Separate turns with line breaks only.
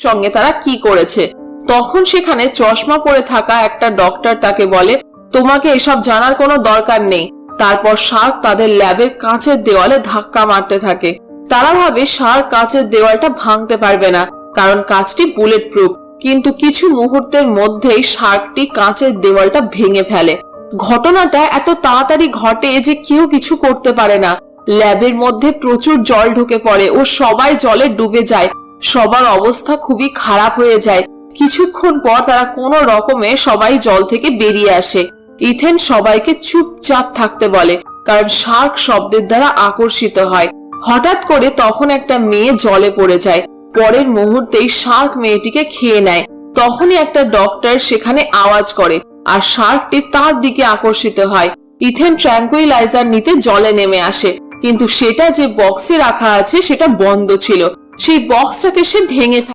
সঙ্গে তারা কি করেছে। তখন সেখানে চশমা পরে থাকা একটা ডক্টর তাকে বলে, তোমাকে এসব জানার কোনো দরকার নেই। তারপর শার্ক তাদের ল্যাবের কাঁচের দেওয়ালে ধাক্কা মারতে থাকে। তারা ভাবে শার্ক কাঁচের দেওয়ালটা ভাঙতে পারবে না, কারণ কাঁচটি বুলেট প্রুফ। কিন্তু কিছু মুহূর্তের মধ্যেই শার্কটি কাঁচের দেওয়ালটা ভেঙে ফেলে। ঘটনাটা এত তাড়াতাড়ি ঘটে যে কেউ কিছু করতে পারে না। ল্যাবের মধ্যে প্রচুর জল ঢুকে পড়ে ও সবাই জলে ডুবে যায়। সবার অবস্থা খুবই খারাপ হয়ে যায়। কিছুক্ষণ পর তারা কোনো রকমে সবাই জল থেকে বেরিয়ে আসে। ইথেন সবাইকে চুপচাপ থাকতে বলে, কারণ শার্ক শব্দের দ্বারা আকর্ষিত হয়। হঠাৎ করে তখন একটা মেয়ে জলে পড়ে যায়। পরের মুহূর্তেই শার্ক মেয়েটিকে খেয়ে নেয়। তখনই একটা ডক্টর সেখানে আওয়াজ করে আর শার্কটি তার দিকে আকর্ষিত হয়। ইথেন ট্র্যাঙ্কুইলাইজার নিতে জলে নেমে আসে, কিন্তু সেটা যে বক্সে রাখা আছে সেটা বন্ধ ছিল। সেই বক্সটাকে সে ভেঙে